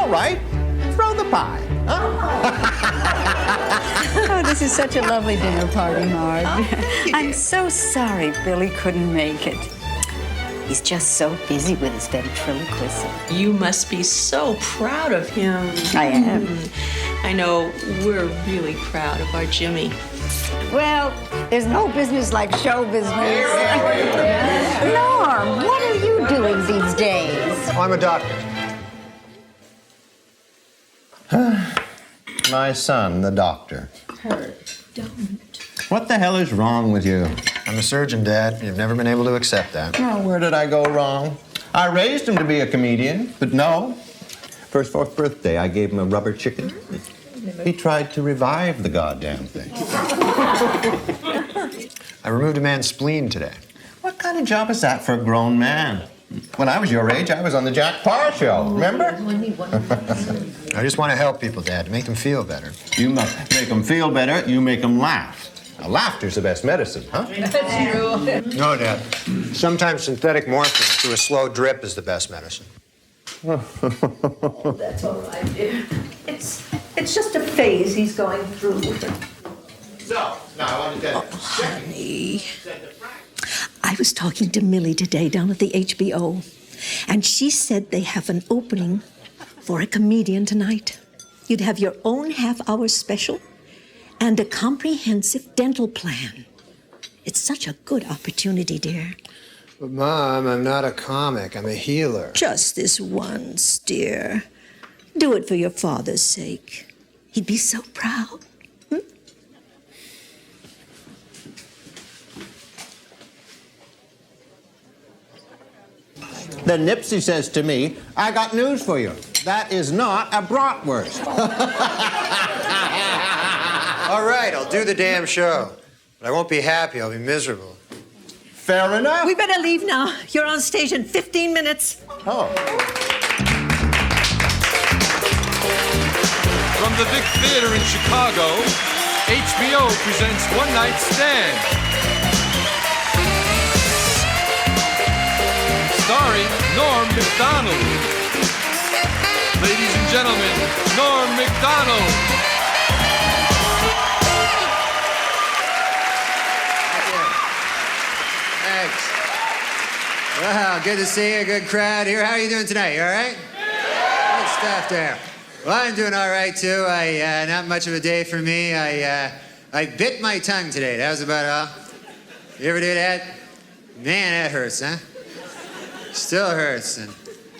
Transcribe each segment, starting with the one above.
All right, throw the pie. Huh? Oh, this is such a lovely dinner party, Marge. I'm so sorry Billy couldn't make it. He's just so busy with his ventriloquism. You must be so proud of him. I am. I know we're really proud of our Jimmy. Well, there's no business like show business. Norm, what are you doing these days? I'm a doctor. My son, the doctor. Kurt, don't. What the hell is wrong with you? I'm a surgeon, Dad. You've never been able to accept that. Oh, where did I go wrong? I raised him to be a comedian, but no. For his 4th birthday, I gave him a rubber chicken. He tried to revive the goddamn thing. I removed a man's spleen today. What kind of job is that for a grown man? When I was your age, I was on the Jack Parr show, remember? I just want to help people, Dad, to make them feel better. You make them feel better, you make them laugh. Now, laughter's the best medicine, huh? No, Dad. Sometimes synthetic morphine through a slow drip is the best medicine. That's all right, dear. It's just a phase he's going through. So, now I want to tell you. Honey, I was talking to Millie today down at the HBO, and she said they have an opening for a comedian tonight. You'd have your own half-hour special and a comprehensive dental plan. It's such a good opportunity, dear. But, Mom, I'm not a comic. I'm a healer. Just this once, dear. Do it for your father's sake. He'd be so proud. Then Nipsey says to me, I got news for you. That is not a bratwurst. All right, I'll do the damn show. But I won't be happy. I'll be miserable. Fair enough. We better leave now. You're on stage in 15 minutes. Oh. From the Big Theater in Chicago, HBO presents One Night Stand. Starring Norm Macdonald. Ladies and gentlemen, Norm Macdonald. Thanks. Well, good to see you. Good crowd here. How are you doing tonight? You all right? Good stuff there. Well, I'm doing all right, too. Not much of a day for me. I bit my tongue today. That was about all. You ever do that? Man, that hurts, huh? Still hurts. And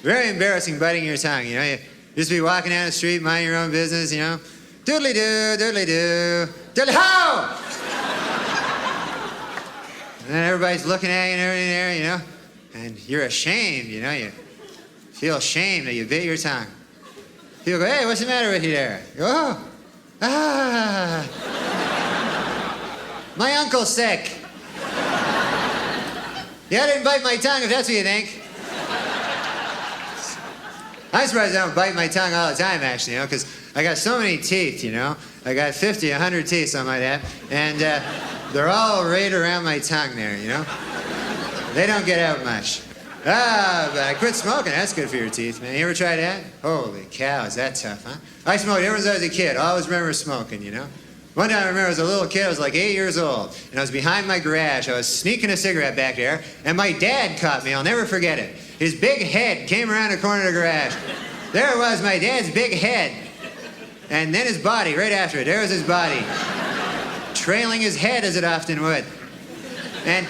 very embarrassing biting your tongue, you know. You just be walking down the street, minding your own business, you know. Doodly-doo, doodly-doo, doodly-ho! And then everybody's looking at you and everything there, you know. And you're ashamed, you know. You feel ashamed that you bit your tongue. People go, hey, what's the matter with you there? You go, oh, my uncle's sick. Yeah, I didn't bite my tongue, if that's what you think. I'm surprised I don't bite my tongue all the time, actually, you know, because I got so many teeth, you know. I got 50, 100 teeth, something like that. And they're all right around my tongue there, you know. They don't get out much. But I quit smoking. That's good for your teeth, man. You ever try that? Holy cow, is that tough, huh? I smoked ever since I was a kid. I always remember smoking, you know. One time I remember I was a little kid, I was like 8 years old, and I was behind my garage. I was sneaking a cigarette back there, and my dad caught me. I'll never forget it. His big head came around the corner of the garage. There it was, my dad's big head. And then his body, right after it. There was his body. Trailing his head as it often would. And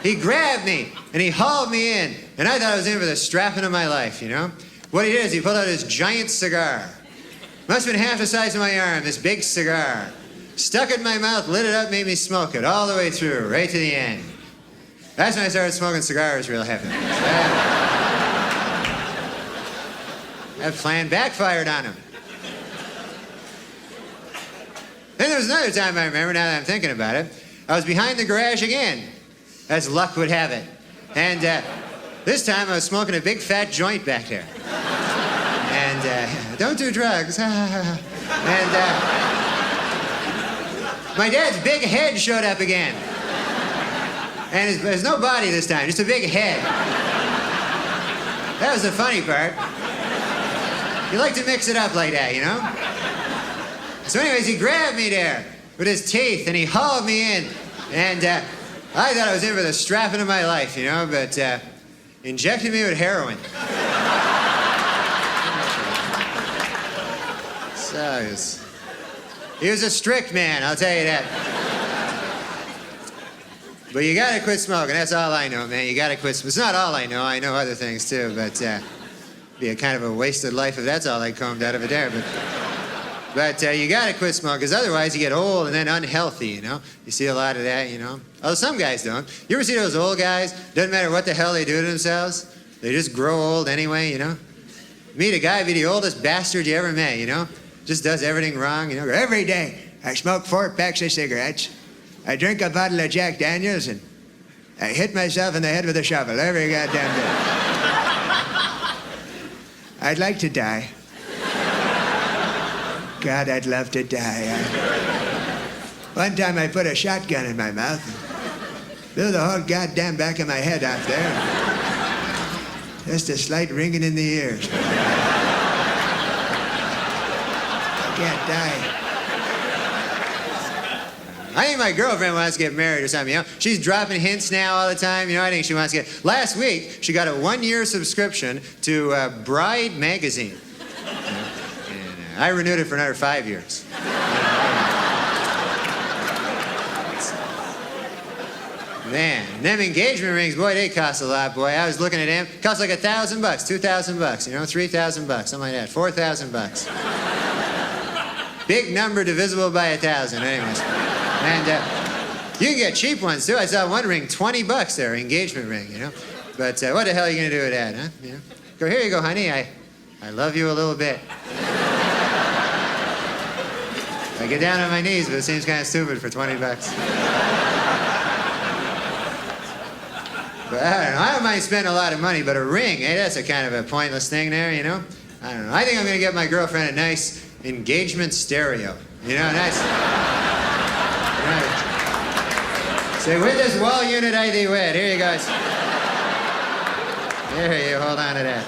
he grabbed me, and he hauled me in. And I thought I was in for the strapping of my life, you know? What he did is he pulled out his giant cigar. Must have been half the size of my arm, this big cigar. Stuck it in my mouth, lit it up, made me smoke it all the way through, right to the end. That's when I started smoking cigars real heavy. That plan backfired on him. Then there was another time I remember, now that I'm thinking about it. I was behind the garage again, as luck would have it. And this time I was smoking a big fat joint back there. And don't do drugs. And my dad's big head showed up again. And there's no body this time, just a big head. That was the funny part. You like to mix it up like that, you know? So anyways, he grabbed me there with his teeth, and he hauled me in. And I thought I was in for the strapping of my life, you know, but injected me with heroin. So he was a strict man, I'll tell you that. But you gotta quit smoking, that's all I know, man. You gotta quit smoking. It's not all I know other things too, but be a kind of a wasted life if that's all I combed out of it there. But you gotta quit smoking, because otherwise you get old and then unhealthy, you know? You see a lot of that, you know? Although some guys don't. You ever see those old guys? Doesn't matter what the hell they do to themselves, they just grow old anyway, you know? Meet a guy, be the oldest bastard you ever met, you know? Just does everything wrong, you know? Every day, I smoke 4 packs of cigarettes. I drink a bottle of Jack Daniels, and I hit myself in the head with a shovel every goddamn day. I'd like to die. God, I'd love to die. One time I put a shotgun in my mouth and blew the whole goddamn back of my head off there. Just a slight ringing in the ears. I can't die. I think my girlfriend wants to get married or something, you know? She's dropping hints now all the time, you know? I think she wants to get... Last week, she got a 1-year subscription to Bride magazine. And I renewed it for another 5 years. Man, them engagement rings, boy, they cost a lot, boy. I was looking at them. Cost like $1,000, $2,000, you know, $3,000, something like that. $4,000. Big number divisible by 1,000, anyways. And you can get cheap ones, too. I saw one ring, $20 there, engagement ring, you know. But what the hell are you going to do with that, huh? You know? Go, here you go, honey. I love you a little bit. I get down on my knees, but it seems kind of stupid for $20. But I don't know. I don't mind spending a lot of money, but a ring, hey, that's a kind of a pointless thing there, you know? I don't know. I think I'm going to get my girlfriend a nice engagement stereo. You know, nice. Right. Say, with this wall unit I thee wed. Here you go. There you hold on to that.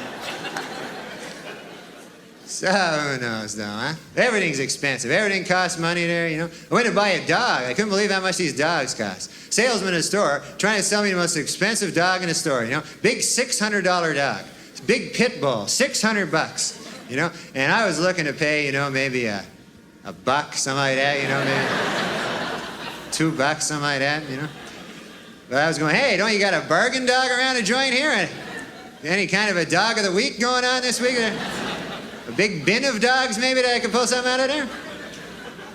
So, who knows, though, huh? Everything's expensive. Everything costs money there, you know? I went to buy a dog. I couldn't believe how much these dogs cost. Salesman in a store trying to sell me the most expensive dog in the store, you know? Big $600 dog. Big pit bull, $600, you know? And I was looking to pay, you know, maybe a buck, something like that, you know, maybe $2, something like that, you know? But I was going, hey, don't you got a bargain dog around the joint here? Any kind of a dog of the week going on this week? A big bin of dogs, maybe, that I could pull something out of there?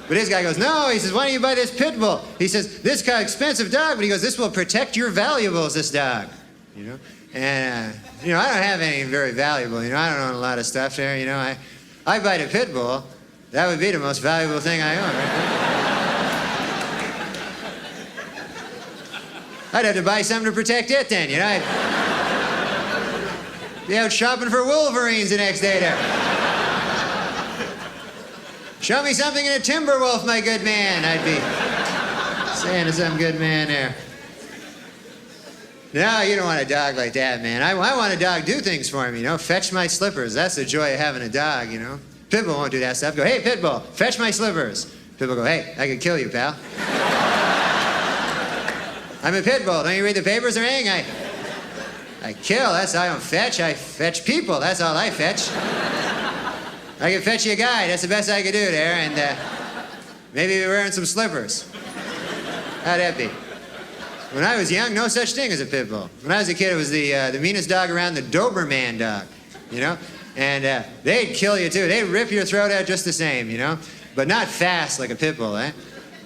But this guy goes, no, he says, why don't you buy this pit bull? He says, this kind of expensive dog, but he goes, this will protect your valuables, this dog, you know? And, you know, I don't have anything very valuable, you know? I don't own a lot of stuff there, you know? I buy the pit bull, that would be the most valuable thing I own, right? I'd have to buy something to protect it then, you know? I'd be out shopping for Wolverines the next day there. Show me something in a timber wolf, my good man. I'd be saying to some good man there. No, you don't want a dog like that, man. I want a dog do things for me, you know? Fetch my slippers. That's the joy of having a dog, you know? Pitbull won't do that stuff. Go, hey, Pitbull, fetch my slippers. Pitbull go, hey, I could kill you, pal. I'm a Pitbull. Don't you read the papers or anything? I kill. That's all I don't fetch. I fetch people. That's all I fetch. I can fetch you a guy. That's the best I could do there. And maybe you're wearing some slippers. How'd that be? When I was young, no such thing as a pit bull. When I was a kid, it was the meanest dog around, the Doberman dog, you know? And they'd kill you, too. They'd rip your throat out just the same, you know? But not fast like a pit bull, eh?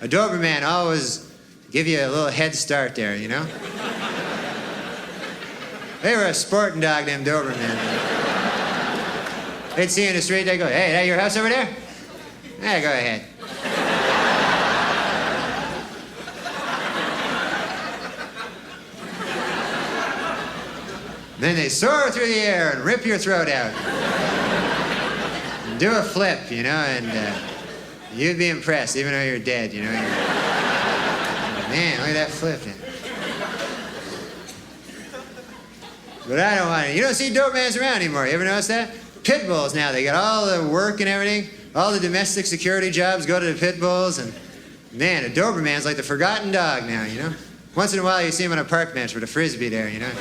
A Doberman always give you a little head start there, you know? They were a sporting dog, them Doberman. They'd see you in the street, they'd go, hey, that your house over there? Yeah, go ahead. Then they soar through the air and rip your throat out. And do a flip, you know, and you'd be impressed, even though you're dead, you know. Man, look at that flip. But I don't want it. You don't see Dobermans around anymore. You ever notice that? pit bulls now. They got all the work and everything. All the domestic security jobs go to the pit bulls. And man, a Doberman's like the forgotten dog now, you know? Once in a while you see him on a park bench with a Frisbee there, you know?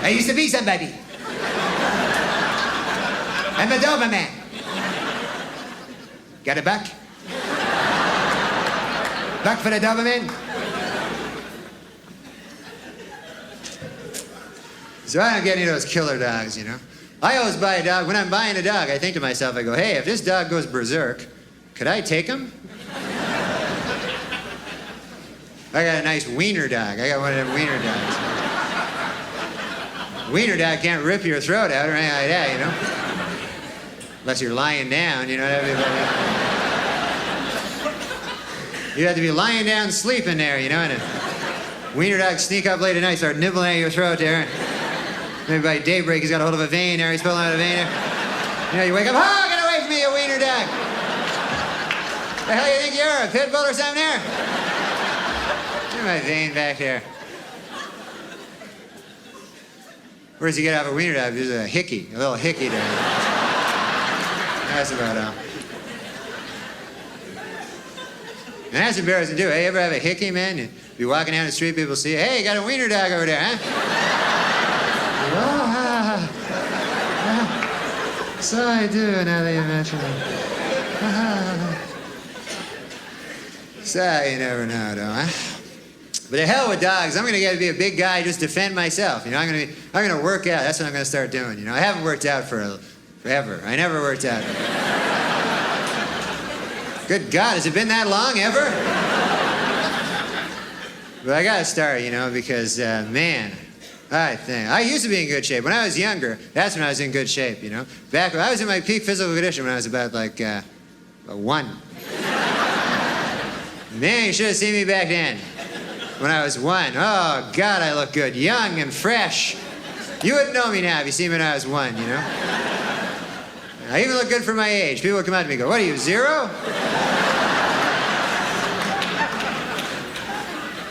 I used to be somebody. I'm a Doberman. Got a buck? Buck for the Doberman? So I don't get any of those killer dogs, you know? I always buy a dog. When I'm buying a dog, I think to myself, I go, hey, if this dog goes berserk, could I take him? I got a nice wiener dog. I got one of them wiener dogs. Wiener dog can't rip your throat out or anything like that, you know? Unless you're lying down, you know? You have to be lying down sleeping there, you know? And a wiener dog sneak up late at night, start nibbling at your throat there. Maybe by daybreak he's got a hold of a vein there, he's pulling out a vein there. You know, you wake up, oh, get away from me, you wiener dog! The hell you think you are, a pit bull or something there? Get my vein back there. Where does he get off a wiener dog? There's a hickey, a little hickey there. That's about all. And that's embarrassing too. Hey, you ever have a hickey, man? You be walking down the street, people see you, hey, you got a wiener dog over there, huh? So I do, now that you mention it. So you never know, though, huh? But the hell with dogs. I'm gonna get to be a big guy, just defend myself. You know, I'm gonna work out. That's what I'm gonna start doing. You know, I haven't worked out forever. I never worked out. Good God, has it been that long ever? But I gotta start, you know, because man, I used to be in good shape. When I was younger, that's when I was in good shape, you know. Back when I was in my peak physical condition when I was about like 1. Man, you should have seen me back then. When I was 1. Oh, God, I look good. Young and fresh. You wouldn't know me now if you see me when I was 1, you know? I even look good for my age. People would come up to me and go, what are you, 0?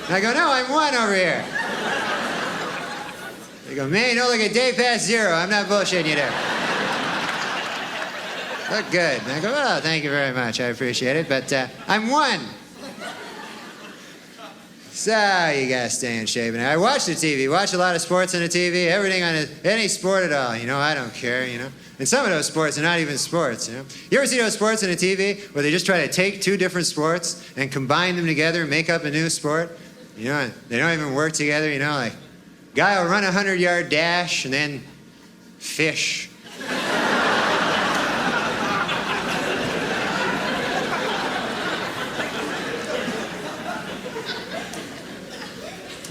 And I go, no, I'm 1 over here. They go, man, you don't look a day past 0. I'm not bullshitting you there. Look good. And I go, oh, thank you very much. I appreciate it. But I'm 1. So you gotta stay in shape. And I watch the TV, watch a lot of sports on the TV, everything on it, any sport at all. You know, I don't care, you know. And some of those sports are not even sports, you know. You ever see those sports on the TV where they just try to take 2 different sports and combine them together and make up a new sport? You know, they don't even work together, you know, like guy will run a 100-yard dash and then fish.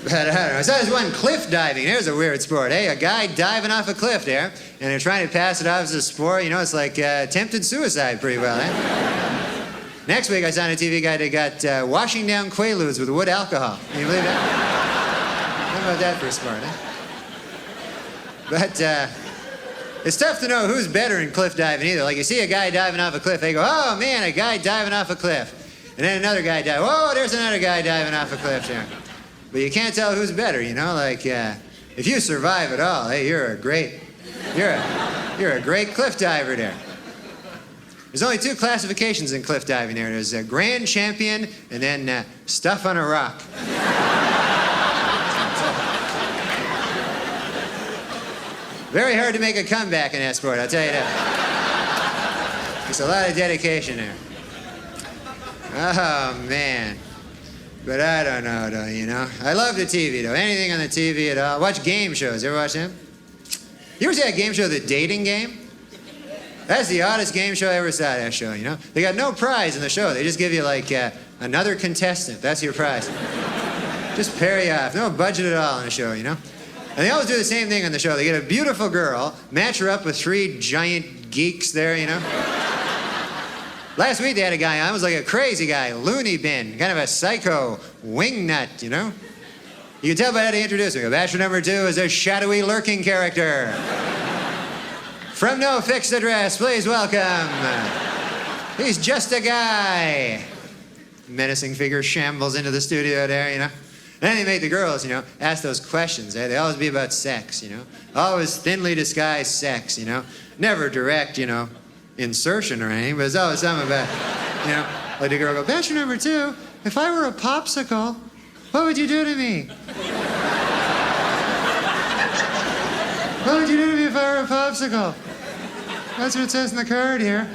But I don't know. So there's one cliff diving. There's a weird sport. Hey, a guy diving off a cliff there, and they're trying to pass it off as a sport. You know, it's like attempted suicide pretty well, eh? Next week, I saw on a TV guy that got washing down Quaaludes with wood alcohol. Can you believe that? How about that for a sport, eh? But it's tough to know who's better in cliff diving either. Like you see a guy diving off a cliff, they go, oh man, a guy diving off a cliff. And then another guy dives, oh, there's another guy diving off a cliff there. But you can't tell who's better, you know? Like, if you survive at all, hey, you're a great cliff diver there. There's only 2 classifications in cliff diving there. There's a grand champion and then stuff on a rock. Very hard to make a comeback in that sport, I'll tell you that. It's a lot of dedication there. Oh, man. But I don't know, though, you know. I love the TV, though. Anything on the TV at all. Watch game shows. You ever watch them? You ever see that game show, The Dating Game? That's the oddest game show I ever saw, that show, you know. They got no prize in the show. They just give you, like, another contestant. That's your prize. Just pair you off. No budget at all on the show, you know. And they always do the same thing on the show. They get a beautiful girl, match her up with 3 giant geeks there, you know. Last week they had a guy on, was like a crazy guy, loony bin, kind of a psycho wingnut, you know? You can tell by how they introduce him. Bachelor number 2 is a shadowy lurking character. From no fixed address, please welcome. He's just a guy. Menacing figure shambles into the studio there, you know? then they make the girls, you know, ask those questions. They always be about sex, you know. Always thinly disguised sex, you know. Never direct, you know, insertion or anything, but it's always something about, you know, like the girl go, "Bachelor number 2, if I were a popsicle, what would you do to me? What would you do to me if I were a popsicle?" That's what it says in the card here.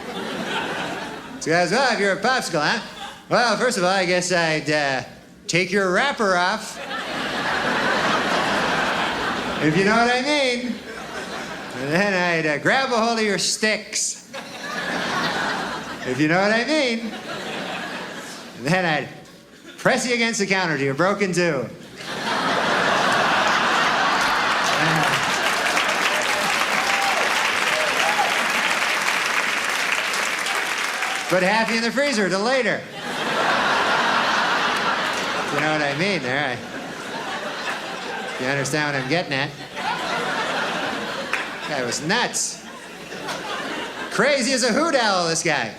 So guys, well, if you're a popsicle, huh? Well, first of all, I guess I'd take your wrapper off. If you know what I mean. And then I'd grab a hold of your sticks. If you know what I mean. And then I'd press you against the counter till you're broken too. Put half you in the freezer till later. You know what I mean there? You understand what I'm getting at? Guy was nuts. Crazy as a hoot owl, this guy.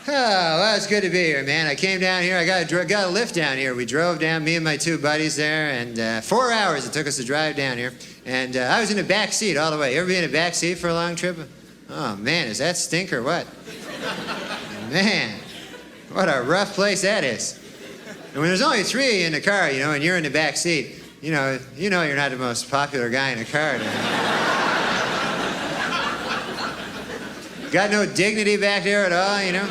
Oh, well, it's good to be here, man. I came down here. I got a lift down here. We drove down, me and my 2 buddies there, and 4 hours it took us to drive down here. And I was in the back seat all the way. You ever be in the back seat for a long trip? Oh, man, is that stink or what? Man, what a rough place that is. And when there's only 3 in the car, you know, and you're in the back seat, you know you're not the most popular guy in the car. Got no dignity back there at all, you know.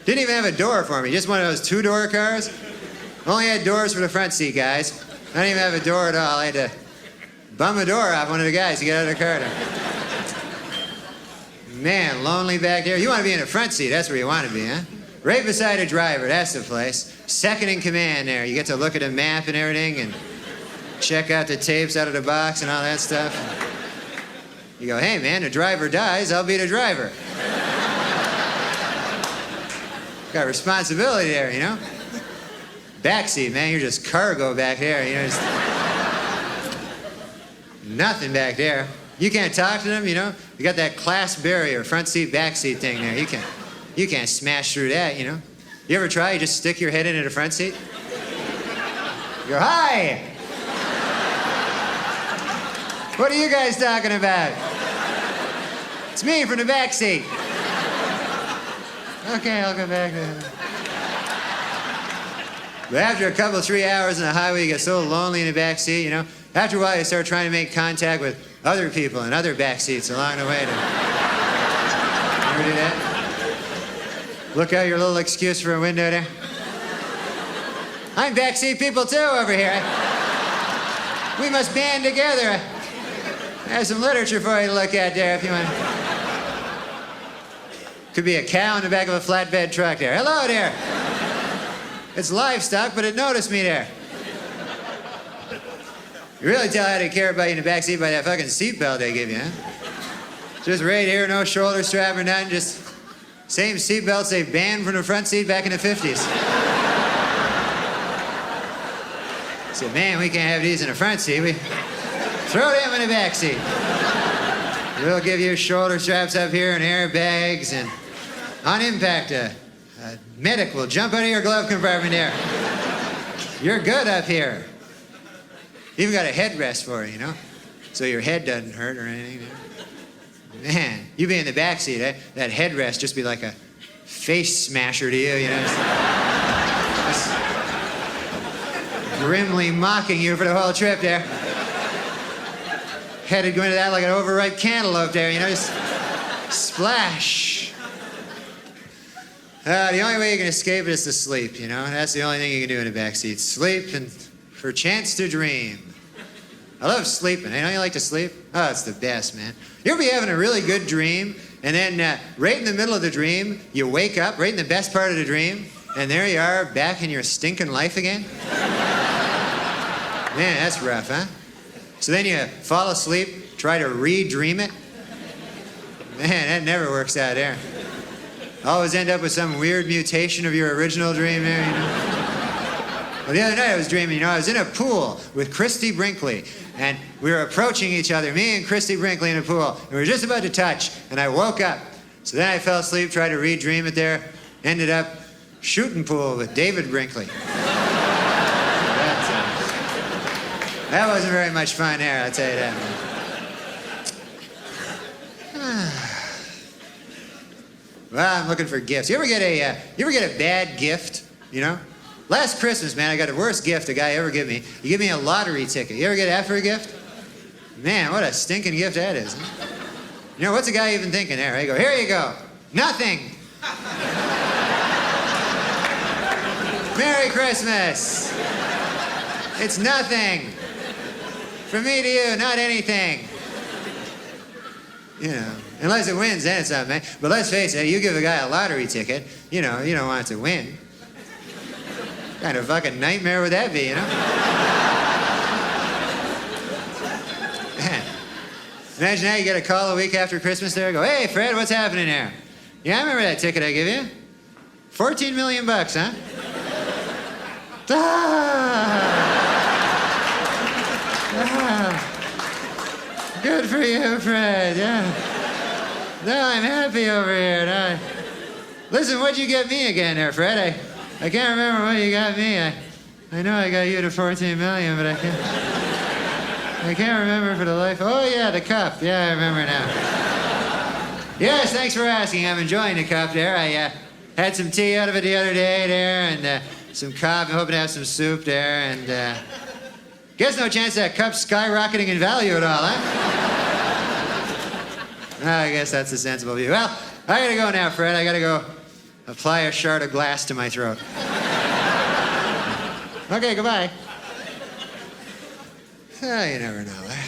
Didn't even have a door for me, just one of those 2-door cars. Only had doors for the front seat, guys. I didn't even have a door at all. I had to bum a door off one of the guys to get out of the car. Man, lonely back there. You want to be in the front seat, that's where you want to be, huh? Right beside a driver, that's the place. Second in command there. You get to look at a map and everything and check out the tapes out of the box and all that stuff. You go, "Hey, man, the driver dies, I'll be the driver." Got responsibility there, you know? Backseat, man, you're just cargo back there, you know? Just nothing back there. You can't talk to them, you know? You got that class barrier, front seat, back seat thing there. You can't smash through that, you know? You ever try? You just stick your head into the front seat? You go, "Hi! What are you guys talking about?" "It's me from the back seat." "Okay, I'll go back then." But after a couple, 3 hours on the highway, you get so lonely in the back seat, you know? After a while, you start trying to make contact with other people in other back seats along the way. You ever do that? Look out your little excuse for a window there. "I'm backseat people too over here. We must band together. I have some literature for you to look at there if you want." Could be a cow in the back of a flatbed truck there. "Hello there. It's livestock, but it noticed me there." You really tell how they care about you in the back seat by that fucking seatbelt they give you, huh? Just right here, no shoulder strap or nothing, just same seatbelts they banned from the front seat back in the 50s. Said, "Man, we can't have these in the front seat. We throw them in the back seat. We'll give you shoulder straps up here and airbags, and on impact, a medic will jump out of your glove compartment there. You're good up here. Even got a headrest for it, you know, so your head doesn't hurt or anything. Man, you be in the back seat, eh? That headrest just be like a face smasher to you, you know. Just grimly mocking you for the whole trip there. Headed going to that like an overripe cantaloupe there, you know, just splash. The only way you can escape it is to sleep, you know. That's the only thing you can do in the back seat. Sleep and for a chance to dream. I love sleeping. I know you like to sleep. Oh, it's the best, man. You ever be having a really good dream, and then right in the middle of the dream, you wake up, right in the best part of the dream, and there you are, back in your stinking life again? Man, that's rough, huh? So then you fall asleep, try to re-dream it. Man, that never works out there. Always end up with some weird mutation of your original dream there, you know? Well, the other night I was dreaming, you know, I was in a pool with Christy Brinkley, and we were approaching each other, me and Christy Brinkley in a pool, and we were just about to touch, and I woke up. So then I fell asleep, tried to re-dream it there, ended up shooting pool with David Brinkley. That wasn't very much fun there, I'll tell you that, man. Well, I'm looking for gifts. You ever get a bad gift, you know? Last Christmas, man, I got the worst gift a guy ever gave me. He gave me a lottery ticket. You ever get that for a gift? Man, what a stinking gift that is. Huh? You know, what's a guy even thinking there? I go, here you go. Nothing. Merry Christmas. It's nothing. From me to you, not anything. You know, unless it wins, then it's something, man. But let's face it, you give a guy a lottery ticket, you know, you don't want it to win. What kind of fucking nightmare would that be, you know? Imagine that, you get a call a week after Christmas there, go, hey, Fred, what's happening there? Yeah, I remember that ticket I gave you. 14 million bucks, huh? Good for you, Fred, yeah. No, I'm happy over here. No. Listen, what'd you get me again there, Fred? I can't remember what you got me. I know I got you to 14 million, but I can't remember for the life. Oh, yeah, the cup. Yeah, I remember now. Yes, thanks for asking. I'm enjoying the cup there. I had some tea out of it the other day there, and some coffee. I'm hoping to have some soup there, and guess no chance that cup's skyrocketing in value at all, huh? I guess that's a sensible view. Well, I gotta go now, Fred. I gotta go apply a shard of glass to my throat. Okay, goodbye. Oh, you never know, eh?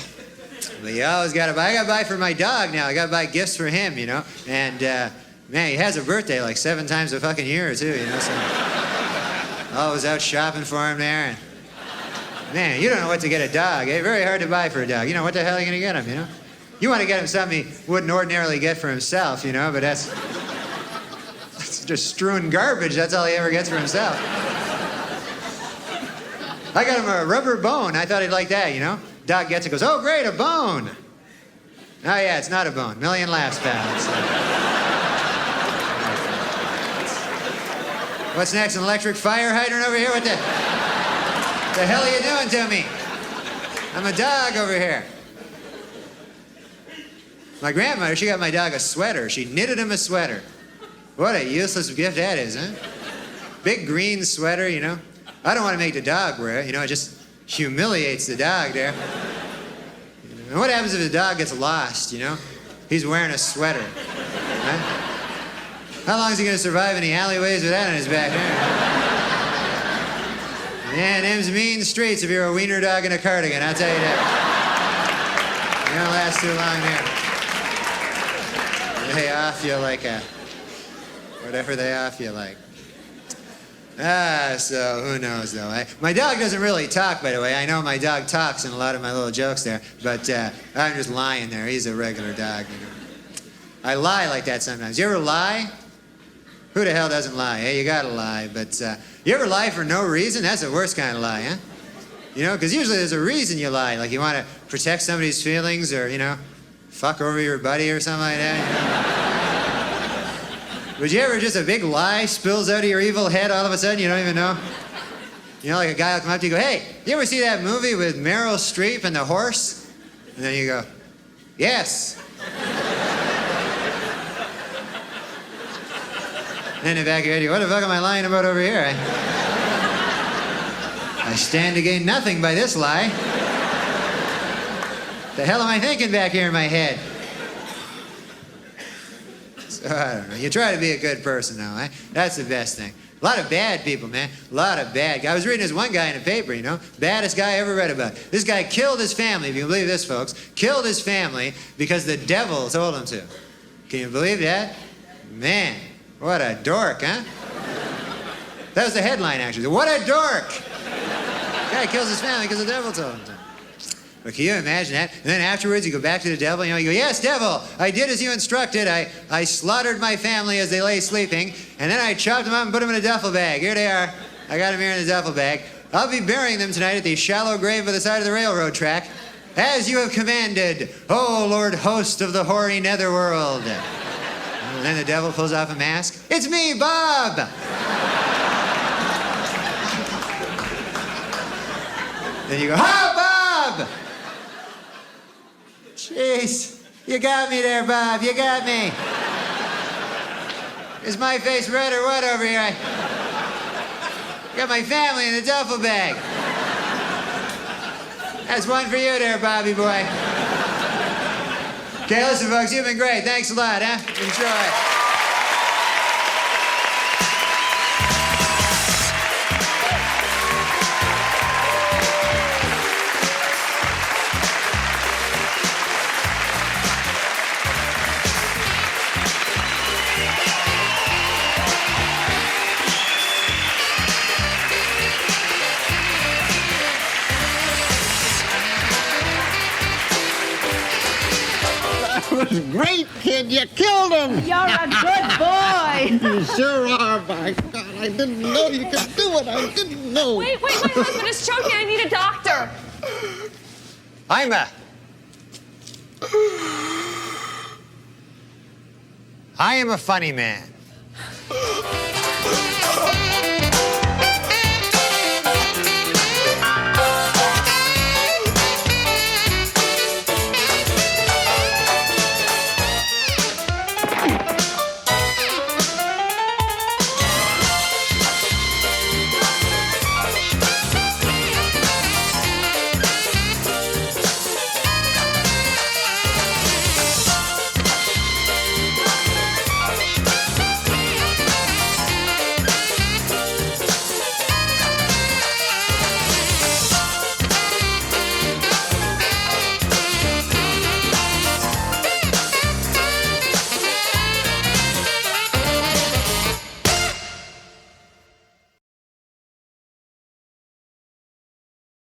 But you always gotta buy. I gotta buy for my dog now. I gotta buy gifts for him, you know? And, man, he has a birthday like 7 times a fucking year, too, you know? So, always out shopping for him there. And, man, you don't know what to get a dog. It's very hard to buy for a dog. You know, what the hell are you gonna get him, you know? You want to get him something he wouldn't ordinarily get for himself, you know, but that's just strewn garbage. That's all he ever gets for himself. I got him a rubber bone. I thought he'd like that, you know? Dog gets it, goes, oh, great, a bone. Oh, yeah, it's not a bone. Million laughs, pal. What's next, an electric fire hydrant over here? What the hell are you doing to me? I'm a dog over here. My grandmother, she got my dog a sweater. She knitted him a sweater. What a useless gift that is, huh? Big green sweater, you know? I don't want to make the dog wear it, you know? It just humiliates the dog there. You know? And what happens if the dog gets lost, you know? He's wearing a sweater. Huh? How long is he going to survive in the alleyways with that on his back? Yeah, them's mean streets if you're a wiener dog in a cardigan, I'll tell you that. You don't last too long there. They off you like whatever they off you like. So who knows though? My dog doesn't really talk, by the way. I know my dog talks in a lot of my little jokes there, but I'm just lying there. He's a regular dog, you know. I lie like that sometimes. You ever lie? Who the hell doesn't lie? Hey, you gotta lie, but you ever lie for no reason? That's the worst kind of lie, huh? You know, because usually there's a reason you lie, like you want to protect somebody's feelings or, you know, fuck over your buddy or something like that. You know? Would you ever just a big lie spills out of your evil head all of a sudden, you don't even know? You know, like a guy will come up to you and go, hey, you ever see that movie with Meryl Streep and the horse? And then you go, yes. And in the back of your head, you go, what the fuck am I lying about over here? I stand to gain nothing by this lie. The hell am I thinking back here in my head? So, I don't know. You try to be a good person now, eh? That's the best thing. A lot of bad people, man. A lot of bad guys. I was reading this one guy in the paper, you know? Baddest guy I ever read about. This guy killed his family, if you can believe this, folks. Killed his family because the devil told him to. Can you believe that? Man, what a dork, huh? That was the headline, actually. What a dork! Guy kills his family because the devil told him to. But can you imagine that? And then afterwards, you go back to the devil, you know, you go, yes, devil, I did as you instructed. I slaughtered my family as they lay sleeping, and then I chopped them up and put them in a duffel bag. Here they are. I got them here in a duffel bag. I'll be burying them tonight at the shallow grave by the side of the railroad track, as you have commanded, O Lord host of the hoary netherworld. And then the devil pulls off a mask. It's me, Bob! Then you go, "Oh, Bob!" Jeez, you got me there, Bob. You got me. Is my face red or what over here? I got my family in a duffel bag. That's one for you there, Bobby boy. Okay, listen, folks, you've been great. Thanks a lot, huh? Enjoy. That was great, kid. You killed him. You're a good boy. You sure are. By God, I didn't know you could do it. I didn't know. Wait, my husband is choking. I need a doctor. I am a funny man.